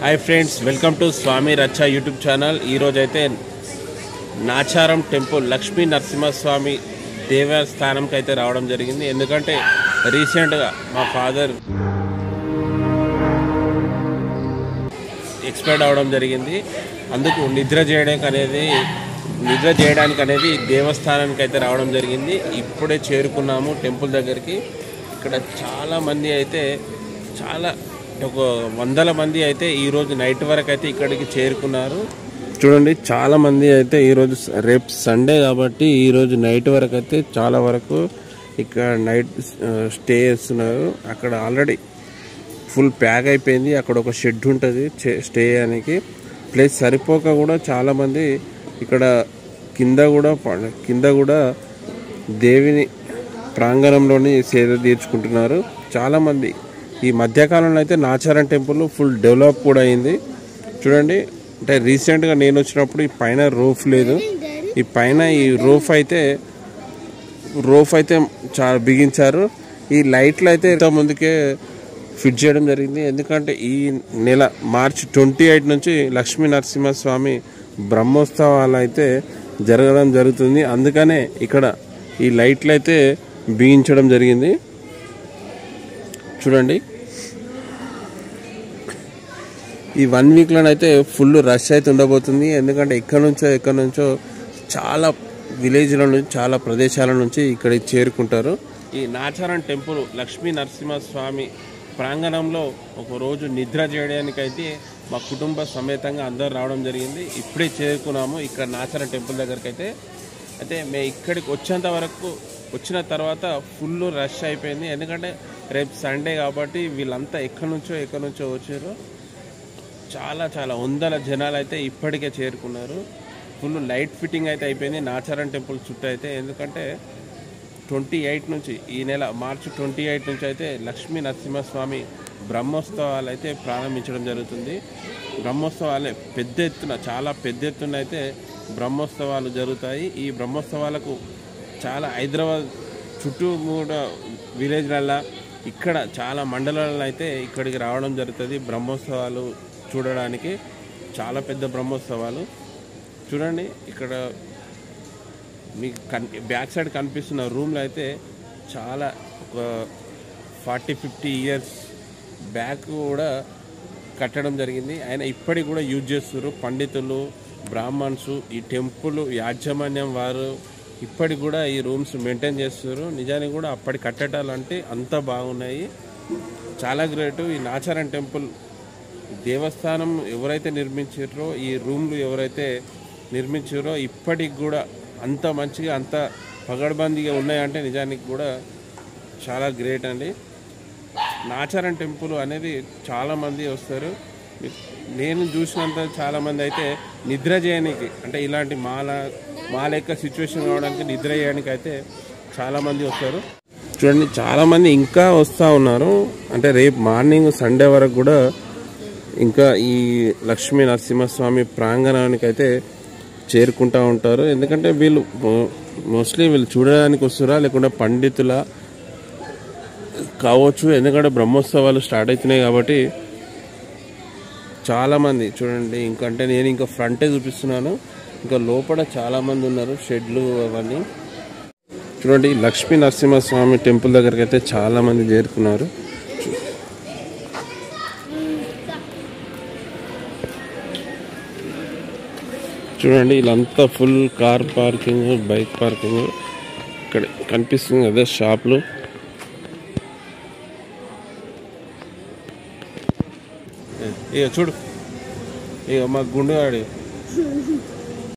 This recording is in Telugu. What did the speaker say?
hi friends welcome to Swami Raksha YouTube channel Nacharam temple Lakshmi Narasimhaswamy देवस्थाనం కి అయితే రావడం జరిగింది ఎందుకంటే రీసెంట్ గా మా ఫాదర్ ఎక్స్పైర్డ్ అవడం జరిగింది అందుకు నిద్ర చేయడానికి అనేది దేవస్థానానికి అయితే రావడం జరిగింది ఇప్పుడే చేరుకున్నాము టెంపుల్ దగ్గరికి ఇక్కడ చాలా మంది అయితే చాలా ఒక వందల మంది అయితే ఈ రోజు నైట్ వరకు అయితే ఇక్కడికి చేరుకున్నారు చూడండి చాలా మంది అయితే ఈ రోజు రేపు సండే కాబట్టి ఈ రోజు నైట్ వరకు అయితే చాలా వరకు ఇక్కడ నైట్ స్టే చేస్తున్నారు అక్కడ ఆల్రెడీ ఫుల్ ప్యాక్ అయిపోయింది అక్కడ ఒక షెడ్ ఉంటది స్టే చేయడానికి ప్లేస్ సరిపోక కూడా చాలా మంది ఇక్కడ కింద కూడా దేవిని ప్రాంగణంలోని సేద తీర్చుకుంటున్నారు చాలా మంది ఈ మధ్యకాలంలో అయితే నాచారం టెంపుల్ ఫుల్ డెవలప్ కూడా అయింది చూడండి అంటే రీసెంట్ గా నేను వచ్చినప్పుడు ఈ పైన రూఫ్ లేదు ఈ పైన ఈ రూఫ్ అయితే చాలా బిగించారు ఈ లైట్లు అయితే ఇంత ముందుకే ఫిట్ చేయడం జరిగింది ఎందుకంటే ఈ నెల మార్చి 28 నుంచి లక్ష్మీ నరసింహస్వామి బ్రహ్మోత్సవాలు అయితే జరగడం జరుగుతుంది అందుకనే ఇక్కడ ఈ లైట్లు అయితే బిగించడం జరిగింది చూడండి ఈ 1 వీక్ లోనైతే ఫుల్ రష్ అయితే ఉండబోతుంది ఎందుకంటే ఎక్కడ నుంచో చాలా విలేజ్ల నుంచి చాలా ప్రదేశాల నుంచి ఇక్కడికి చేరుకుంటారు ఈ నాచారం టెంపుల్ లక్ష్మీ నరసింహస్వామి ప్రాంగణంలో ఒక రోజు నిద్ర చేయడానికి అయితే మా కుటుంబ సమేతంగా అందరూ రావడం జరిగింది ఇప్పుడే చేరుకున్నాము ఇక్కడ నాచారం టెంపుల్ దగ్గరికి అయితే మేము ఇక్కడికి వచ్చిన తర్వాత ఫుల్ రష్ అయిపోయింది ఎందుకంటే రేపు సండే కాబట్టి వీళ్ళంతా ఎక్కడి నుంచో వచ్చారు చాలా వందల జనాలు అయితే ఇప్పటికే చేరుకున్నారు ఫుల్ లైట్ ఫిట్టింగ్ అయితే అయిపోయింది నాచారం టెంపుల్ చుట్టూ అయితే ఎందుకంటే 28 నుంచి ఈ నెల మార్చి 28 నుంచి అయితే లక్ష్మీ నరసింహస్వామి బ్రహ్మోత్సవాలు అయితే ప్రారంభించడం జరుగుతుంది బ్రహ్మోత్సవాలే చాలా పెద్ద ఎత్తున అయితే బ్రహ్మోత్సవాలు జరుగుతాయి ఈ బ్రహ్మోత్సవాలకు చాలా హైదరాబాద్ చుట్టూ కూడా విలేజ్లల్లో ఇక్కడ చాలా మండలాల్లో అయితే ఇక్కడికి రావడం జరుగుతుంది బ్రహ్మోత్సవాలు చూడడానికి చాలా పెద్ద బ్రహ్మోత్సవాలు చూడండి ఇక్కడ మీకు బ్యాక్ సైడ్ కనిపిస్తున్న రూమ్లో అయితే చాలా ఒక 40-50 ఇయర్స్ బ్యాక్ కూడా కట్టడం జరిగింది ఆయన ఇప్పటికి కూడా యూజ్ చేస్తారు పండితులు బ్రాహ్మణ్స్ ఈ టెంపుల్ యాజమాన్యం వారు ఇప్పటికి కూడా ఈ రూమ్స్ మెయింటైన్ చేస్తారు నిజానికి కూడా అప్పటి కట్టడాలంటే అంత బాగున్నాయి చాలా గ్రేట్ ఈ నాచారం టెంపుల్ దేవస్థానం ఎవరైతే నిర్మించారో ఈ రూమ్లు ఎవరైతే నిర్మించారో ఇప్పటికి కూడా అంత మంచిగా అంత పగడ్బందీగా ఉన్నాయంటే నిజానికి కూడా చాలా గ్రేట్ అండి నాచారం టెంపుల్ అనేది చాలామంది వస్తారు నేను చూసినంత చాలామంది అయితే నిద్ర చేయడానికి అంటే ఇలాంటి మా లెక్క సిచ్యువేషన్ రావడానికి నిద్ర చేయడానికి అయితే చాలామంది వస్తారు చూడండి చాలామంది ఇంకా వస్తూ ఉన్నారు అంటే రేపు మార్నింగ్ సండే వరకు కూడా ఇంకా ఈ లక్ష్మీ నరసింహస్వామి ప్రాంగణానికి అయితే చేరుకుంటూ ఉంటారు ఎందుకంటే వీళ్ళు మోస్ట్లీ చూడడానికి వస్తారా లేకుంటే పండితుల కావచ్చు ఎందుకంటే బ్రహ్మోత్సవాలు స్టార్ట్ అవుతున్నాయి కాబట్టి చాలామంది చూడండి ఇంకంటే నేను ఇంకా ఫ్రంటే చూపిస్తున్నాను ఇంకా లోపల చాలామంది ఉన్నారు షెడ్లు అవన్నీ చూడండి లక్ష్మీ నరసింహస్వామి టెంపుల్ దగ్గరికి అయితే చాలామంది చేరుకున్నారు చూడండి వీళ్ళంతా full car parking bike parking ఇక్కడ కనిపిస్తుంది అదే షాప్లు ఇక చూడు ఇక మా గుండుగాడి